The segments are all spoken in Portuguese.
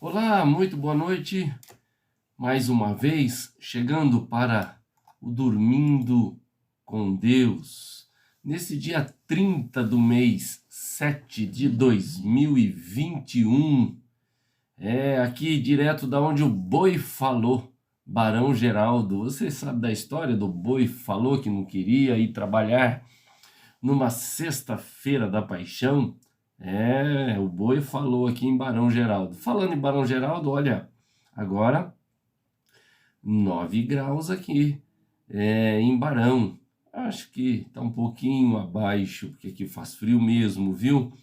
Olá, muito boa noite. Mais uma vez, chegando para o Dormindo com Deus. Nesse dia 30 do mês 7 de 2021. Aqui direto da onde o boi falou, Barão Geraldo. Você sabe da história do boi falou que não queria ir trabalhar numa sexta-feira da paixão? O boi falou aqui em Barão Geraldo. Falando em Barão Geraldo, olha, agora 9 graus aqui em Barão. Acho que está um pouquinho abaixo, porque aqui faz frio mesmo, viu?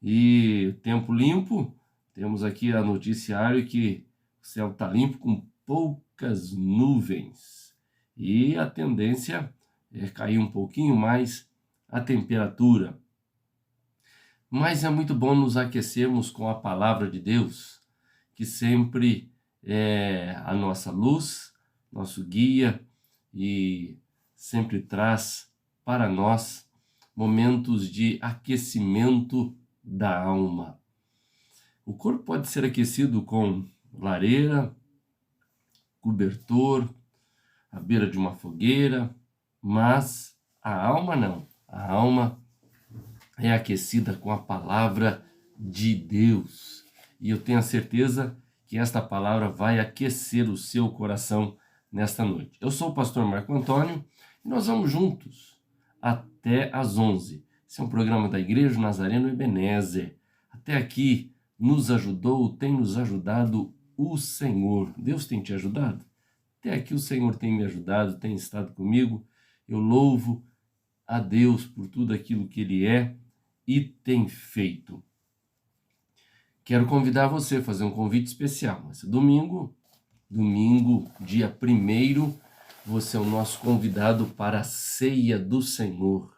E tempo limpo, temos aqui a noticiário que o céu está limpo com poucas nuvens. E a tendência é cair um pouquinho mais a temperatura. Mas é muito bom nos aquecermos com a palavra de Deus, que sempre é a nossa luz, nosso guia e sempre traz para nós momentos de aquecimento da alma. O corpo pode ser aquecido com lareira, cobertor, à beira de uma fogueira, mas a alma não. A alma é aquecida com a palavra de Deus. E eu tenho a certeza que esta palavra vai aquecer o seu coração nesta noite. Eu sou o pastor Marco Antônio e nós vamos juntos até às 11. Esse é um programa da Igreja Nazareno Ebenezer. Até aqui nos ajudou, tem nos ajudado o Senhor. Deus tem te ajudado? Até aqui o Senhor tem me ajudado, tem estado comigo. Eu louvo a Deus por tudo aquilo que Ele é e tem feito. Quero convidar você a fazer um convite especial. Esse domingo, dia 1º, você é o nosso convidado para a ceia do Senhor.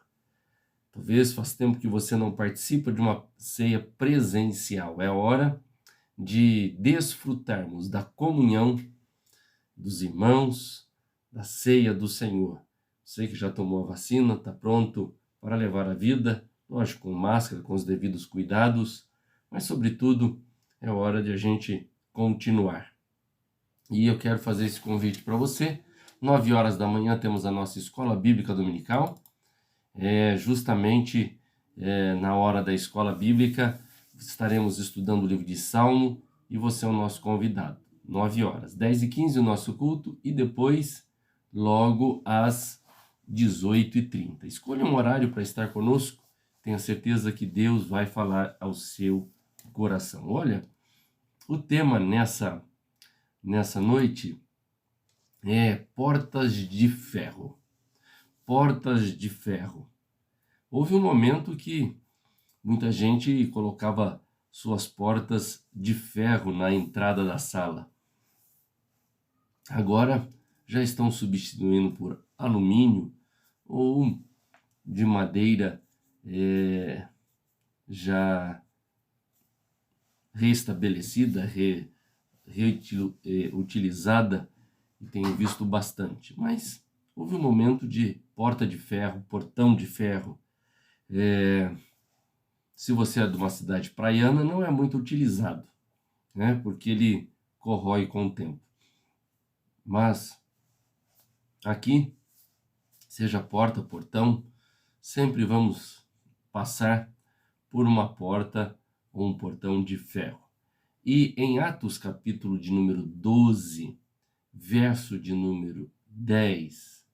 Talvez faz tempo que você não participa de uma ceia presencial. É hora de desfrutarmos da comunhão dos irmãos, da ceia do Senhor. Você que já tomou a vacina, está pronto para levar a vida, lógico, com máscara, com os devidos cuidados, mas, sobretudo, é hora de a gente continuar. E eu quero fazer esse convite para você. 9 horas da manhã temos a nossa Escola Bíblica Dominical. Justamente na hora da Escola Bíblica, estaremos estudando o livro de Salmo e você é o nosso convidado. 9 horas. 10h15 o nosso culto e depois, logo às 18h30. Escolha um horário para estar conosco. Tenha certeza que Deus vai falar ao seu coração. Olha, o tema nessa noite é portas de ferro. Portas de ferro. Houve um momento que muita gente colocava suas portas de ferro na entrada da sala. Agora já estão substituindo por alumínio ou de madeira já restabelecida, reutilizada, e tenho visto bastante. Mas houve um momento de porta de ferro, portão de ferro. Se você é de uma cidade praiana, não é muito utilizado, né? Porque ele corrói com o tempo. Mas aqui, seja porta, portão, sempre vamos passar por uma porta ou um portão de ferro. E em Atos, capítulo de número 12, verso de número 10,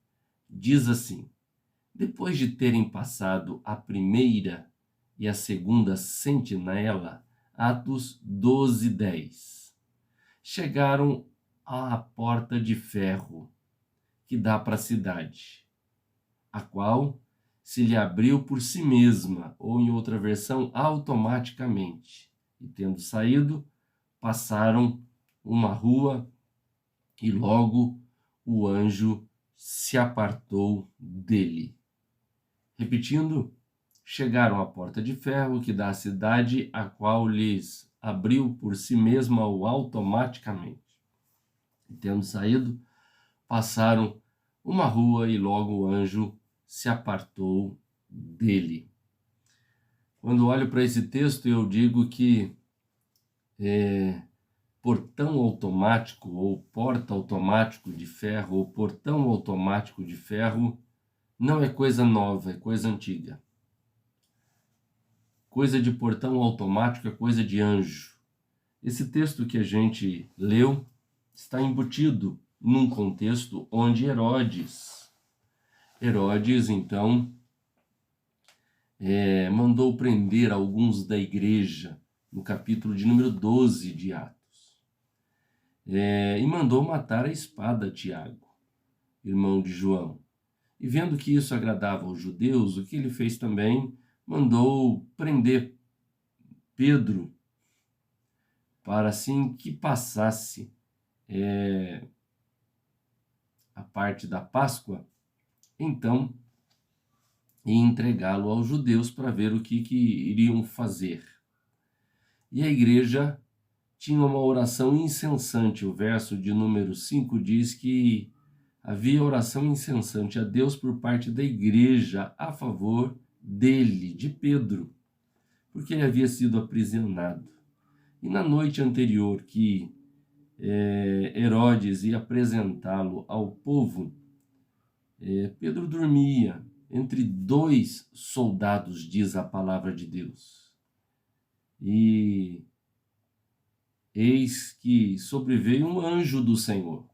diz assim: depois de terem passado a primeira e a segunda sentinela, Atos 12:10, chegaram à porta de ferro que dá para a cidade, a qual se lhe abriu por si mesma, ou em outra versão, automaticamente. E tendo saído, passaram uma rua e logo o anjo se apartou dele. Repetindo, chegaram à porta de ferro que dá à cidade, a qual lhes abriu por si mesma ou automaticamente. E tendo saído, passaram uma rua e logo o anjo se apartou dele. Quando olho para esse texto, eu digo que portão automático, ou porta automático de ferro, ou portão automático de ferro, não é coisa nova, é coisa antiga. Coisa de portão automático é coisa de anjo. Esse texto que a gente leu está embutido num contexto onde Herodes, então, mandou prender alguns da igreja, no capítulo de número 12 de Atos. E mandou matar a espada Tiago, irmão de João. E vendo que isso agradava aos judeus, o que ele fez também, mandou prender Pedro, para assim que passasse a parte da Páscoa, então, e entregá-lo aos judeus para ver o que iriam fazer. E a igreja tinha uma oração incessante. O verso de número 5 diz que havia oração incessante a Deus por parte da igreja a favor dele, de Pedro, porque ele havia sido aprisionado. E na noite anterior que Herodes ia apresentá-lo ao povo, Pedro dormia entre dois soldados, diz a palavra de Deus. E eis que sobreveio um anjo do Senhor.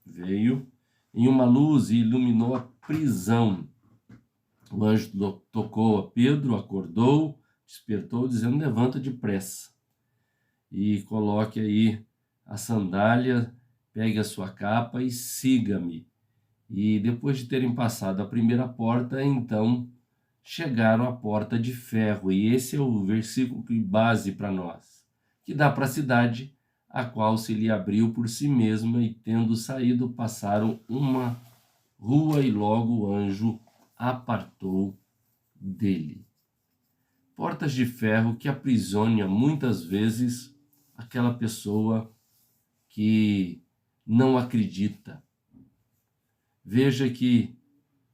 Veio em uma luz e iluminou a prisão. O anjo tocou a Pedro, acordou, despertou, dizendo: levanta depressa e coloque aí a sandália, pegue a sua capa e siga-me. E depois de terem passado a primeira porta, então chegaram à porta de ferro. E esse é o versículo base para nós, que dá para a cidade, a qual se lhe abriu por si mesma, e tendo saído, passaram uma rua e logo o anjo apartou dele. Portas de ferro que aprisionam muitas vezes aquela pessoa que não acredita. Veja que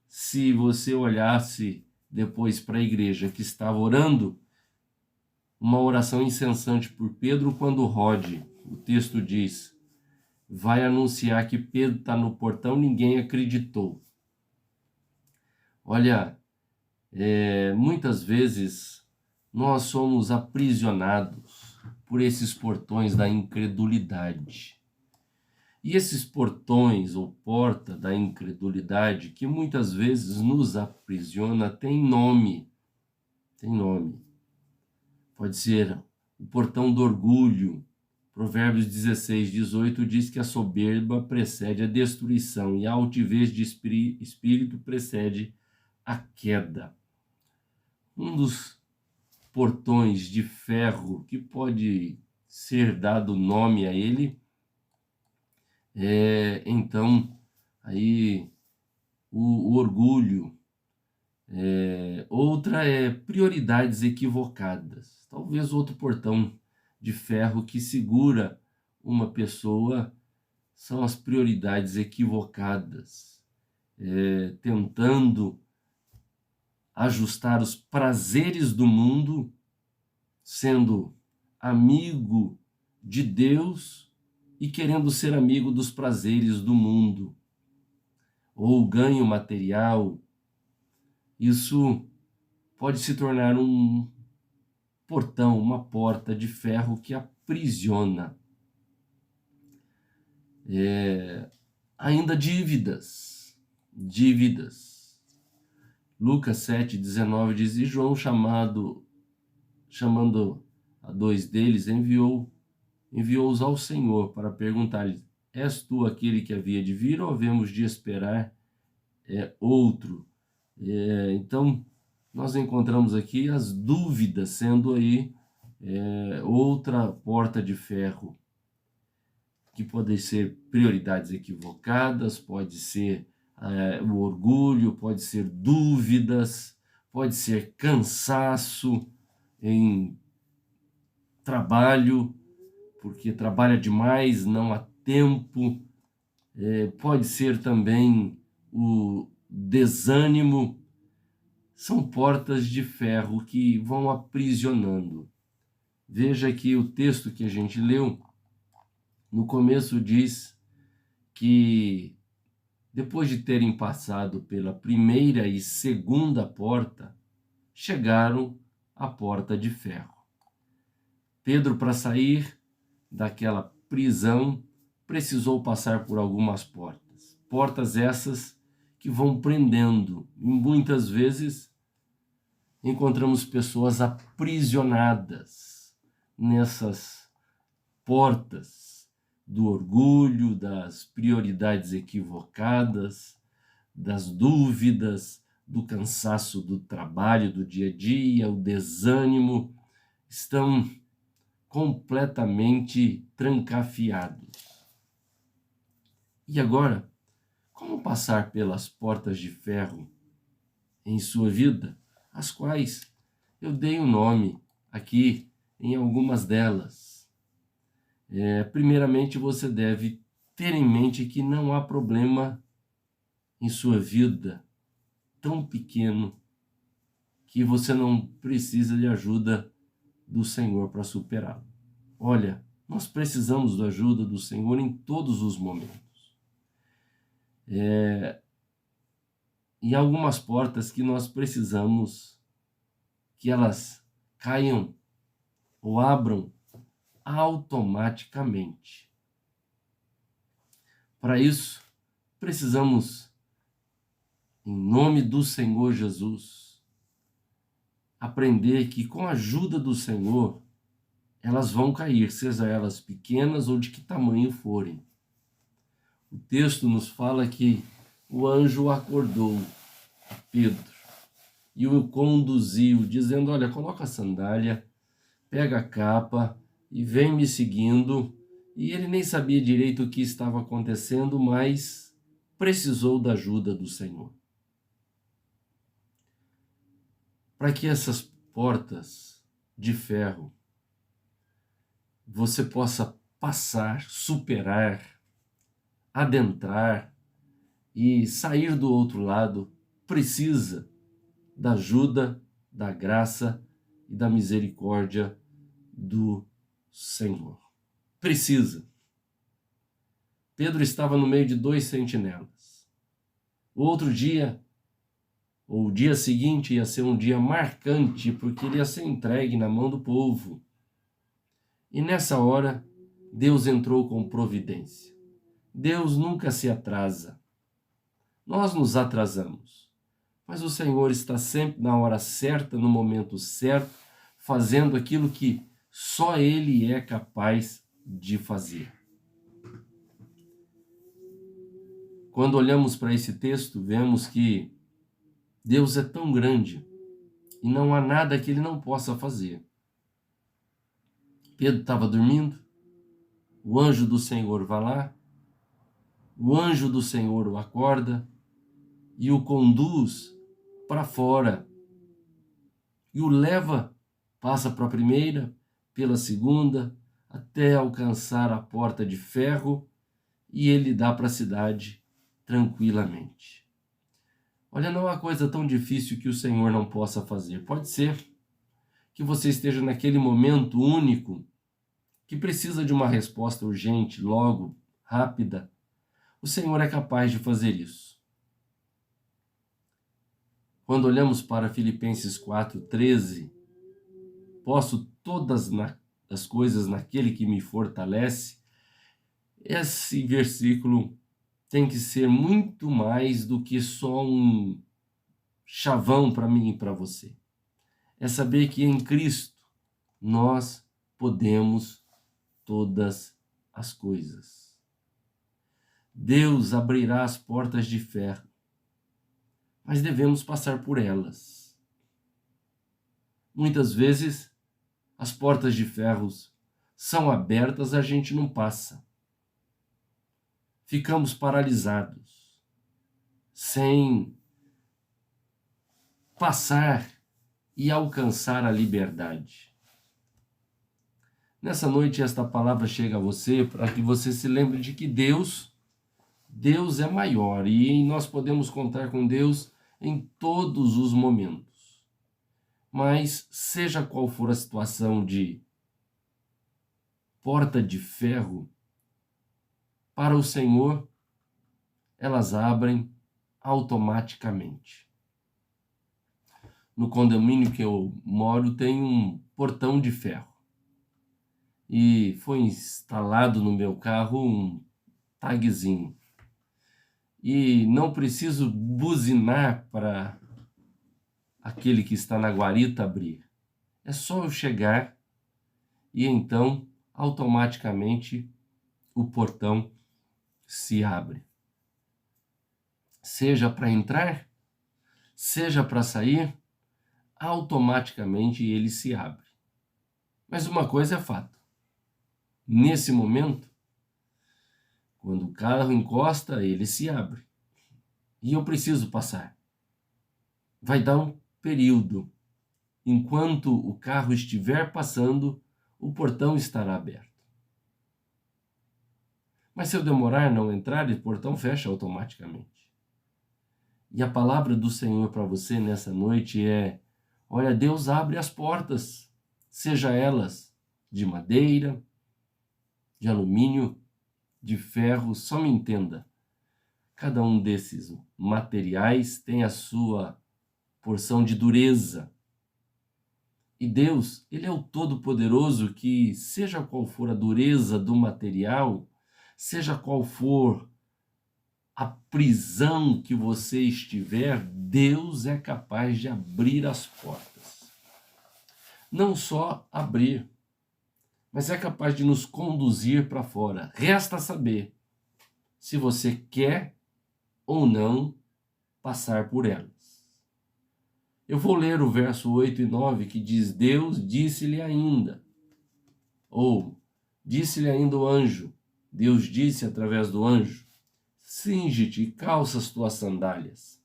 se você olhasse depois para a igreja que estava orando, uma oração incessante por Pedro, quando Rode, o texto diz, vai anunciar que Pedro está no portão, ninguém acreditou. Olha, muitas vezes nós somos aprisionados por esses portões da incredulidade. E esses portões ou porta da incredulidade, que muitas vezes nos aprisiona, tem nome. Tem nome. Pode ser o portão do orgulho. Provérbios 16:18 diz que a soberba precede a destruição e a altivez de espírito precede a queda. Um dos portões de ferro que pode ser dado nome a ele então aí o orgulho. Outra é prioridades equivocadas. Talvez outro portão de ferro que segura uma pessoa são as prioridades equivocadas, tentando ajustar os prazeres do mundo, sendo amigo de Deus e querendo ser amigo dos prazeres do mundo, ou ganho material. Isso pode se tornar um portão, uma porta de ferro que aprisiona. Ainda dívidas. Lucas 7:19 diz, e João, chamando a dois deles, enviou-os ao Senhor para perguntar-lhe, és tu aquele que havia de vir ou havemos de esperar outro? Então, nós encontramos aqui as dúvidas sendo aí outra porta de ferro, que pode ser prioridades equivocadas, pode ser o orgulho, pode ser dúvidas, pode ser cansaço em trabalho, porque trabalha demais, não há tempo. Pode ser também o desânimo. São portas de ferro que vão aprisionando. Veja que o texto que a gente leu No começo diz que depois de terem passado pela primeira e segunda porta, chegaram à porta de ferro. Pedro, para sair daquela prisão, precisou passar por algumas portas. Portas essas que vão prendendo. E muitas vezes encontramos pessoas aprisionadas nessas portas do orgulho, das prioridades equivocadas, das dúvidas, do cansaço do trabalho, do dia a dia, o desânimo, estão completamente trancafiados. E agora, como passar pelas portas de ferro em sua vida, as quais eu dei um nome aqui em algumas delas? Primeiramente, você deve ter em mente que não há problema em sua vida tão pequeno que você não precisa de ajuda do Senhor para superá-lo. Olha, nós precisamos da ajuda do Senhor em todos os momentos. E algumas portas que nós precisamos que elas caiam ou abram automaticamente. Para isso, precisamos, em nome do Senhor Jesus, aprender que com a ajuda do Senhor, elas vão cair, seja elas pequenas ou de que tamanho forem. O texto nos fala que o anjo acordou Pedro e o conduziu, dizendo: olha, coloca a sandália, pega a capa e vem me seguindo. E ele nem sabia direito o que estava acontecendo, mas precisou da ajuda do Senhor. Para que essas portas de ferro você possa passar, superar, adentrar e sair do outro lado, precisa da ajuda, da graça e da misericórdia do Senhor. Precisa. Pedro estava no meio de 2 sentinelas. O outro dia, ou o dia seguinte, ia ser um dia marcante, porque ele ia ser entregue na mão do povo. E nessa hora, Deus entrou com providência. Deus nunca se atrasa. Nós nos atrasamos, mas o Senhor está sempre na hora certa, no momento certo, fazendo aquilo que só Ele é capaz de fazer. Quando olhamos para esse texto, vemos que Deus é tão grande e não há nada que Ele não possa fazer. Pedro estava dormindo, o anjo do Senhor vai lá, o anjo do Senhor o acorda e o conduz para fora e o leva, passa para a primeira, pela segunda, até alcançar a porta de ferro e ele dá para a cidade tranquilamente. Olha, não há coisa tão difícil que o Senhor não possa fazer. Pode ser que você esteja naquele momento único que precisa de uma resposta urgente, logo, rápida. O Senhor é capaz de fazer isso. Quando olhamos para Filipenses 4:13, posso todas as coisas naquele que me fortalece, esse versículo tem que ser muito mais do que só um chavão para mim e para você. É saber que em Cristo nós podemos todas as coisas. Deus abrirá as portas de ferro, mas devemos passar por elas. Muitas vezes as portas de ferro são abertas, a gente não passa. Ficamos paralisados, sem passar e alcançar a liberdade. Nessa noite, esta palavra chega a você para que você se lembre de que Deus é maior e nós podemos contar com Deus em todos os momentos. Mas seja qual for a situação de porta de ferro, para o Senhor, elas abrem automaticamente. No condomínio que eu moro tem um portão de ferro. E foi instalado no meu carro um tagzinho. E não preciso buzinar para aquele que está na guarita abrir. É só eu chegar e então automaticamente o portão se abre. Seja para entrar, seja para sair, automaticamente ele se abre. Mas uma coisa é fato. Nesse momento, quando o carro encosta, ele se abre. E eu preciso passar. Vai dar um período. Enquanto o carro estiver passando, o portão estará aberto. Mas se eu demorar a não entrar, o portão fecha automaticamente. E a palavra do Senhor para você nessa noite é: olha, Deus abre as portas, seja elas de madeira, de alumínio, de ferro, só me entenda. Cada um desses materiais tem a sua porção de dureza. E Deus, Ele é o Todo-Poderoso que, seja qual for a dureza do material, seja qual for a prisão que você estiver, Deus é capaz de abrir as portas. Não só abrir, mas é capaz de nos conduzir para fora. Resta saber se você quer ou não passar por elas. Eu vou ler o verso 8 e 9 que diz: Deus disse-lhe ainda, ou disse-lhe ainda o anjo, Deus disse através do anjo: cinge-te e calça as tuas sandálias.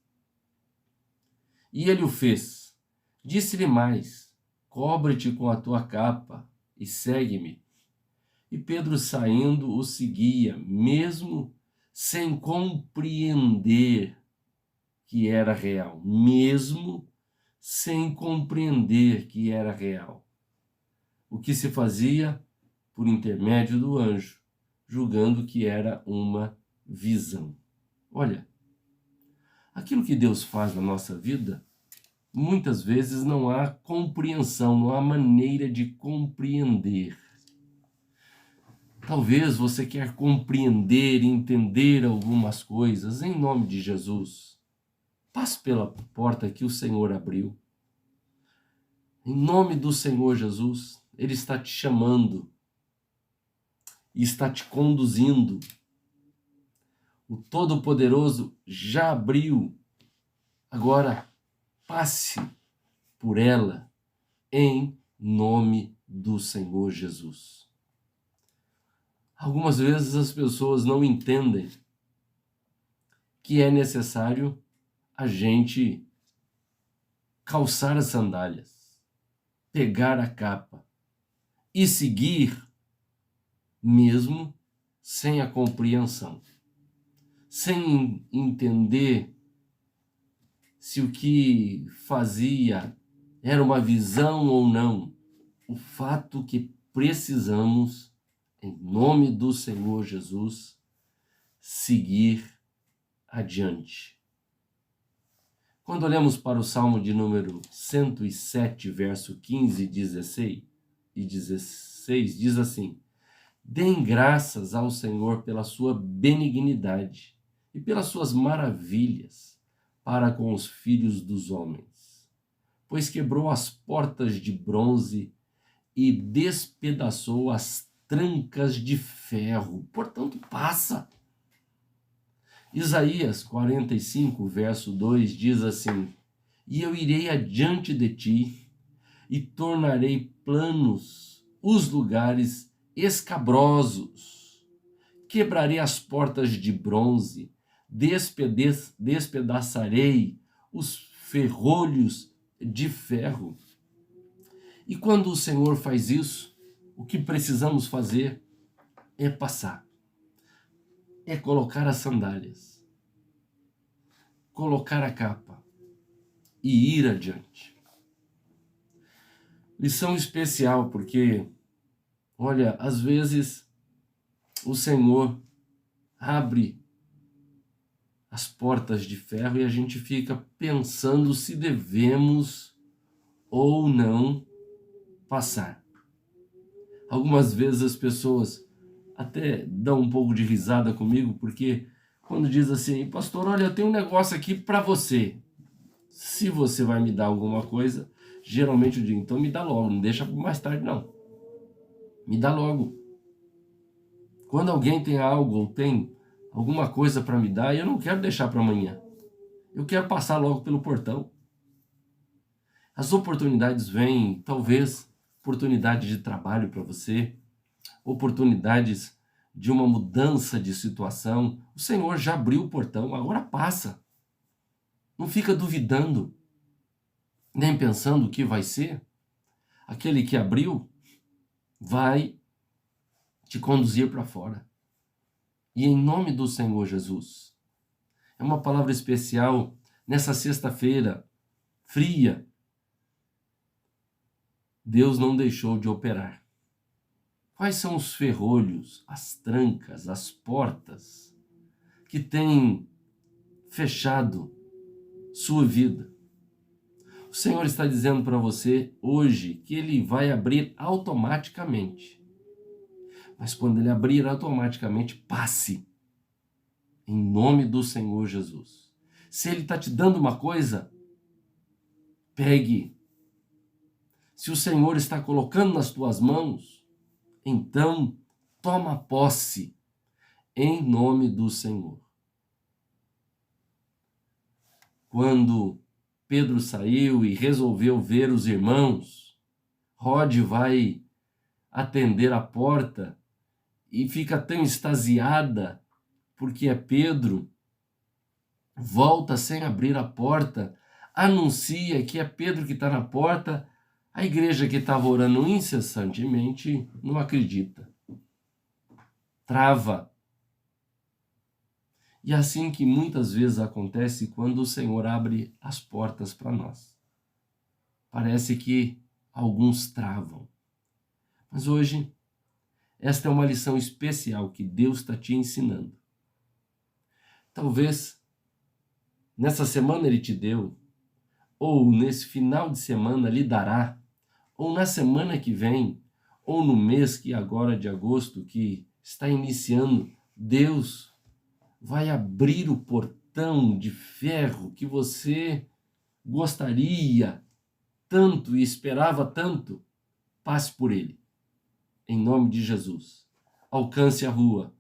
E ele o fez. Disse-lhe mais: cobre-te com a tua capa e segue-me. E Pedro, saindo, o seguia, mesmo sem compreender que era real, mesmo sem compreender que era real. O que se fazia por intermédio do anjo, julgando que era uma visão. Olha, aquilo que Deus faz na nossa vida, muitas vezes não há compreensão, não há maneira de compreender. Talvez você quer compreender e entender algumas coisas. Em nome de Jesus, passe pela porta que o Senhor abriu. Em nome do Senhor Jesus, Ele está te chamando e está te conduzindo. O Todo-Poderoso já abriu. Agora, passe por ela em nome do Senhor Jesus. Algumas vezes as pessoas não entendem que é necessário a gente calçar as sandálias, pegar a capa e seguir, mesmo sem a compreensão, sem entender se o que fazia era uma visão ou não. O fato que precisamos, em nome do Senhor Jesus, seguir adiante. Quando olhamos para o Salmo de número 107, verso 15 e 16, diz assim: deem graças ao Senhor pela sua benignidade e pelas suas maravilhas para com os filhos dos homens, pois quebrou as portas de bronze e despedaçou as trancas de ferro. Portanto, passa. Isaías 45, verso 2 diz assim: e eu irei adiante de ti e tornarei planos os lugares escabrosos. Quebrarei as portas de bronze, despedaçarei os ferrolhos de ferro. E quando o Senhor faz isso, o que precisamos fazer é passar. É colocar as sandálias, colocar a capa e ir adiante. Lição especial, porque, olha, às vezes o Senhor abre as portas de ferro e a gente fica pensando se devemos ou não passar. Algumas vezes as pessoas até dão um pouco de risada comigo, porque quando diz assim, pastor, olha, eu tenho um negócio aqui para você. Se você vai me dar alguma coisa, geralmente eu digo, então me dá logo, não deixa para mais tarde não. Me dá logo. Quando alguém tem algo ou tem alguma coisa para me dar, eu não quero deixar para amanhã. Eu quero passar logo pelo portão. As oportunidades vêm, talvez, oportunidade de trabalho para você, oportunidades de uma mudança de situação. O Senhor já abriu o portão, agora passa. Não fica duvidando, nem pensando o que vai ser. Aquele que abriu vai te conduzir para fora. E em nome do Senhor Jesus. É uma palavra especial nessa sexta-feira fria. Deus não deixou de operar. Quais são os ferrolhos, as trancas, as portas que têm fechado sua vida? O Senhor está dizendo para você hoje que Ele vai abrir automaticamente. Mas quando Ele abrir automaticamente, passe. Em nome do Senhor Jesus. Se Ele está te dando uma coisa, pegue. Se o Senhor está colocando nas tuas mãos, então toma posse. Em nome do Senhor. Quando Pedro saiu e resolveu ver os irmãos, Rode vai atender a porta e fica tão extasiada porque é Pedro, volta sem abrir a porta, anuncia que é Pedro que está na porta, a igreja que estava orando incessantemente não acredita. Trava. E é assim que muitas vezes acontece quando o Senhor abre as portas para nós. Parece que alguns travam. Mas hoje, esta é uma lição especial que Deus está te ensinando. Talvez nessa semana Ele te deu, ou nesse final de semana lhe dará, ou na semana que vem, ou no mês que agora de agosto, que está iniciando, Deus vai abrir o portão de ferro que você gostaria tanto e esperava tanto. Passe por ele, em nome de Jesus. Alcance a rua,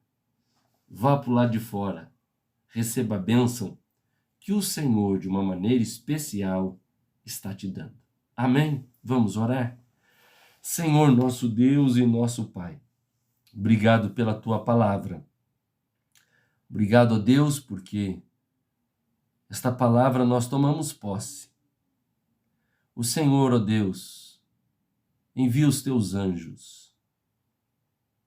vá para o lado de fora, receba a bênção que o Senhor, de uma maneira especial, está te dando. Amém? Vamos orar? Senhor, nosso Deus e nosso Pai, obrigado pela tua palavra. Obrigado a Deus, porque esta palavra nós tomamos posse. O Senhor, ó Deus, envia os teus anjos,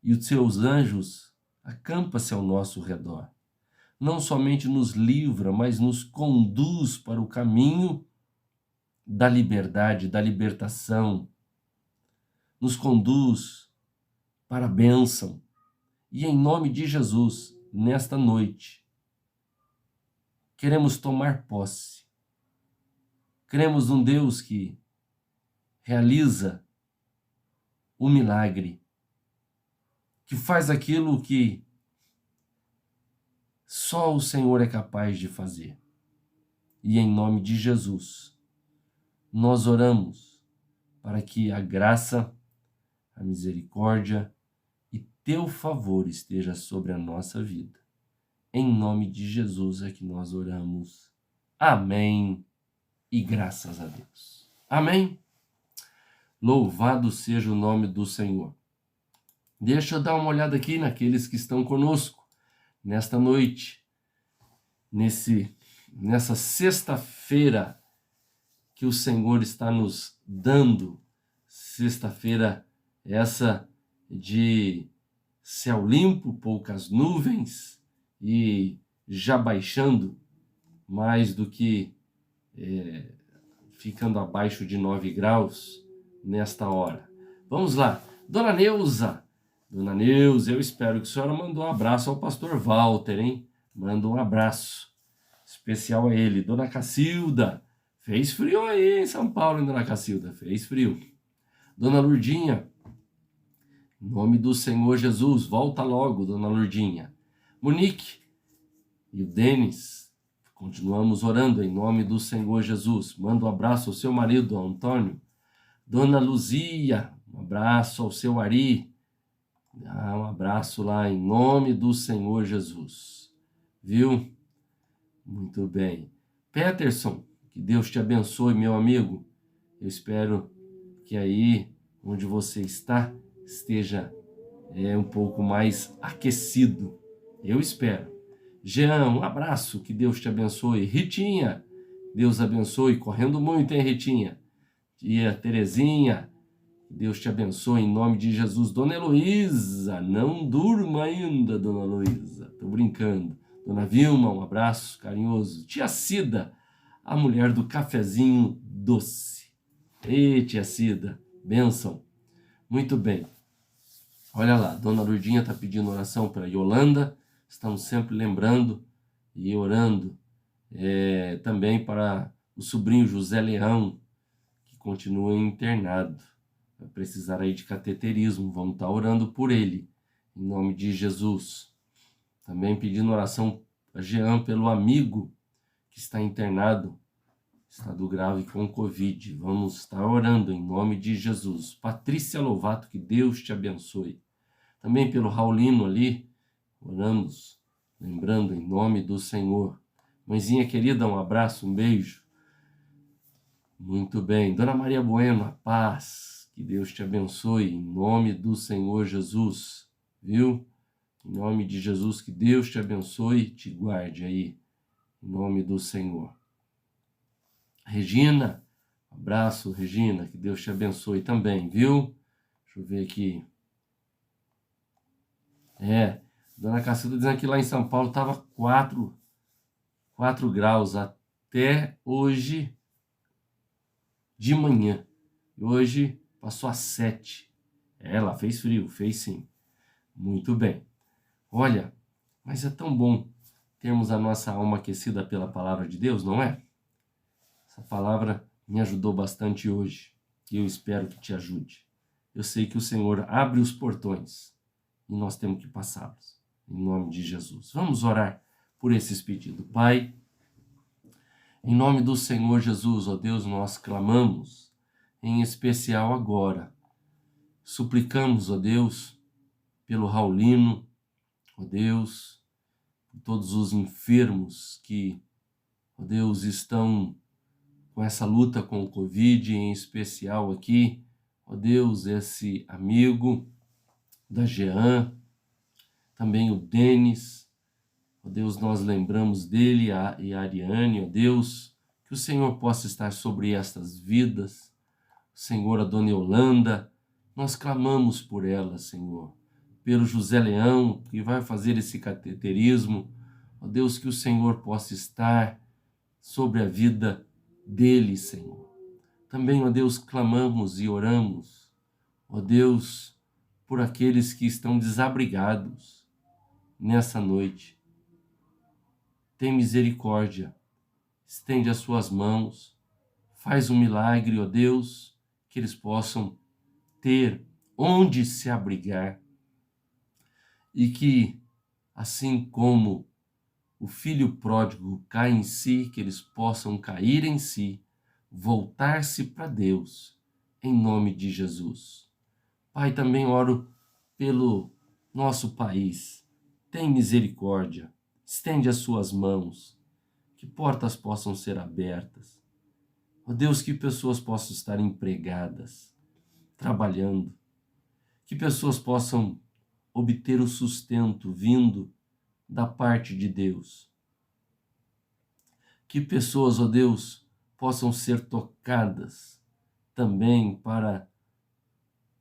e os teus anjos acampa-se ao nosso redor. Não somente nos livra, mas nos conduz para o caminho da liberdade, da libertação. Nos conduz para a bênção. E em nome de Jesus, nesta noite, queremos tomar posse. Cremos num Deus que realiza o milagre, que faz aquilo que só o Senhor é capaz de fazer. E em nome de Jesus, nós oramos para que a graça, a misericórdia e teu favor esteja sobre a nossa vida. Em nome de Jesus é que nós oramos. Amém. E graças a Deus. Amém. Louvado seja o nome do Senhor. Deixa eu dar uma olhada aqui naqueles que estão conosco nesta noite, nessa sexta-feira que o Senhor está nos dando, sexta-feira essa de céu limpo, poucas nuvens e já baixando mais do que ficando abaixo de 9 graus nesta hora. Vamos lá, Dona Neuza, Dona Neuza, eu espero que a senhora mandou um abraço ao pastor Walter, hein? Manda um abraço especial a ele. Dona Cacilda, fez frio aí em São Paulo, hein, Dona Cacilda? Fez frio. Dona Lurdinha, em nome do Senhor Jesus, volta logo, Dona Lurdinha. Monique e o Denis, continuamos orando em nome do Senhor Jesus. Manda um abraço ao seu marido, Antônio. Dona Luzia, um abraço ao seu Ari. Um abraço lá em nome do Senhor Jesus. Viu? Muito bem. Peterson, que Deus te abençoe, meu amigo. Eu espero que aí onde você está esteja um pouco mais aquecido. Eu espero. Jean, um abraço, que Deus te abençoe. Ritinha, Deus abençoe, correndo muito, hein, Ritinha? Tia Terezinha, Deus te abençoe em nome de Jesus. Dona Heloísa, não durma ainda, Dona Heloísa. Tô brincando. Dona Vilma, um abraço carinhoso. Tia Cida, a mulher do cafezinho doce. Ei, tia Cida, bênção. Muito bem. Olha lá, Dona Lourdinha está pedindo oração para Yolanda. Estamos sempre lembrando e orando também para o sobrinho José Leão, que continua internado. Vai precisar aí de cateterismo. Vamos estar orando por ele, em nome de Jesus. Também pedindo oração a Jean pelo amigo que está internado, estado grave com Covid. Vamos estar orando em nome de Jesus. Patrícia Lovato, que Deus te abençoe. Também pelo Raulino ali, oramos, lembrando em nome do Senhor. Mãezinha querida, um abraço, um beijo. Muito bem. Dona Maria Bueno, a paz. Que Deus te abençoe em nome do Senhor Jesus. Viu? Em nome de Jesus, que Deus te abençoe e te guarde aí. Em nome do Senhor. Regina, abraço, Regina. Que Deus te abençoe também, viu? Deixa eu ver aqui. Dona Cacilda dizendo que lá em São Paulo estava 4 graus até hoje de manhã. Hoje passou a 7. Lá fez frio, fez sim. Muito bem. Olha, mas é tão bom termos a nossa alma aquecida pela palavra de Deus, não é? Essa palavra me ajudou bastante hoje e eu espero que te ajude. Eu sei que o Senhor abre os portões e nós temos que passá-los, em nome de Jesus. Vamos orar por esses pedidos. Pai, em nome do Senhor Jesus, ó Deus, nós clamamos, em especial agora. Suplicamos, ó Deus, pelo Raulino, ó Deus, por todos os enfermos que, ó Deus, estão com essa luta com o Covid, em especial aqui, ó Deus, esse amigo da Jean, também o Denis, ó Deus, nós lembramos dele e a Ariane, ó Deus, que o Senhor possa estar sobre estas vidas, Senhor, a Dona Yolanda, nós clamamos por ela, Senhor, pelo José Leão, que vai fazer esse cateterismo, ó Deus, que o Senhor possa estar sobre a vida dele, Senhor. Também, ó Deus, clamamos e oramos, ó Deus, por aqueles que estão desabrigados nessa noite. Tem misericórdia, estende as suas mãos, faz um milagre, ó Deus, que eles possam ter onde se abrigar e que, assim como o filho pródigo cai em si, que eles possam cair em si, voltar-se para Deus, em nome de Jesus. Pai, também oro pelo nosso país. Tem misericórdia, estende as suas mãos, que portas possam ser abertas. Ó Deus, que pessoas possam estar empregadas, trabalhando, que pessoas possam obter o sustento vindo da parte de Deus. Que pessoas, ó Deus, possam ser tocadas também para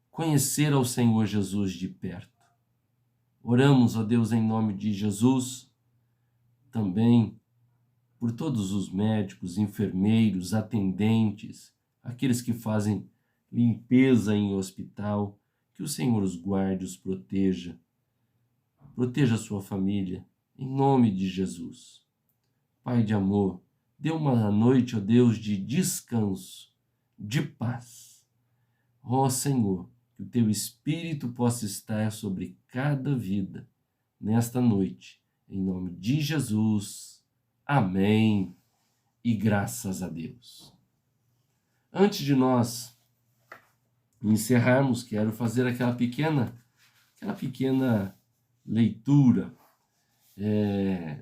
conhecer ao Senhor Jesus de perto. Oramos, ó Deus, em nome de Jesus, também por todos os médicos, enfermeiros, atendentes, aqueles que fazem limpeza em hospital, Que o Senhor os guarde, os proteja. Proteja a sua família, em nome de Jesus. Pai de amor, dê uma noite, ó Deus, de descanso, de paz. Ó Senhor, que o teu Espírito possa estar sobre cada vida nesta noite. Em nome de Jesus. Amém. E graças a Deus. Antes de nós encerrarmos, quero fazer aquela pequena leitura,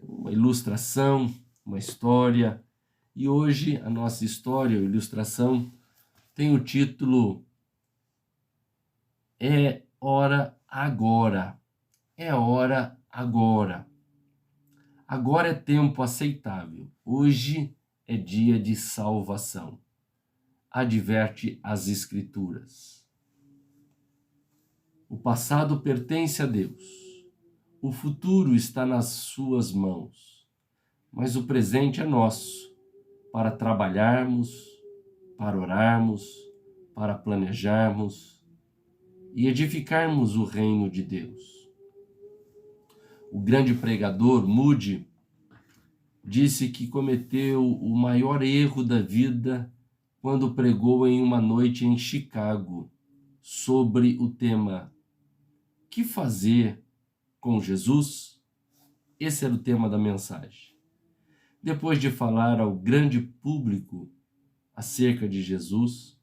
uma ilustração, uma história. E hoje a nossa história, a ilustração, tem o título É Hora Agora. É hora agora. Agora é tempo aceitável. Hoje é dia de salvação. Adverte as Escrituras. O passado pertence a Deus. O futuro está nas suas mãos. Mas o presente é nosso, para trabalharmos, para orarmos, para planejarmos e edificarmos o reino de Deus. O grande pregador Moody disse que cometeu o maior erro da vida quando pregou em uma noite em Chicago sobre o tema "Que fazer com Jesus?". Esse era o tema da mensagem. Depois de falar ao grande público acerca de Jesus,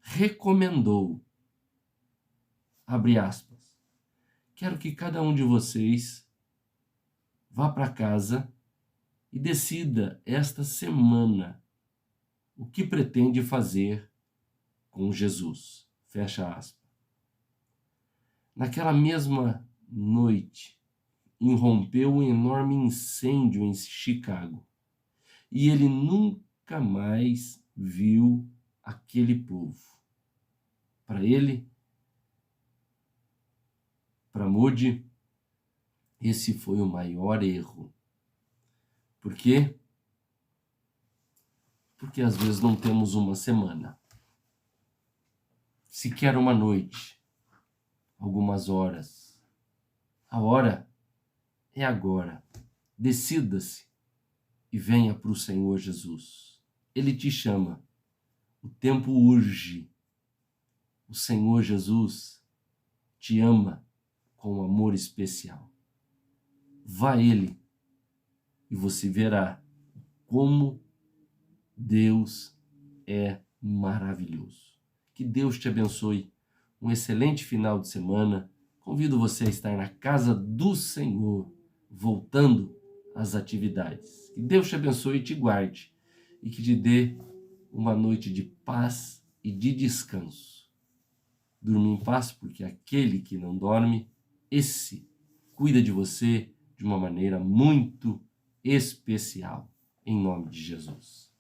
recomendou, abre aspas, quero que cada um de vocês vá para casa e decida esta semana o que pretende fazer com Jesus. Fecha aspas. Naquela mesma noite, irrompeu um enorme incêndio em Chicago e ele nunca mais viu aquele povo. Para ele, para Moody, esse foi o maior erro. Por quê? Porque às vezes não temos uma semana, sequer uma noite, algumas horas. A hora é agora. Decida-se e venha para o Senhor Jesus. Ele te chama. O tempo urge. O Senhor Jesus te ama com um amor especial. Vá a Ele e você verá como Deus é maravilhoso. Que Deus te abençoe. Um excelente final de semana. Convido você a estar na casa do Senhor, voltando às atividades. Que Deus te abençoe e te guarde, e que te dê uma noite de paz e de descanso. Durma em paz, porque aquele que não dorme, esse cuida de você de uma maneira muito especial. Em nome de Jesus.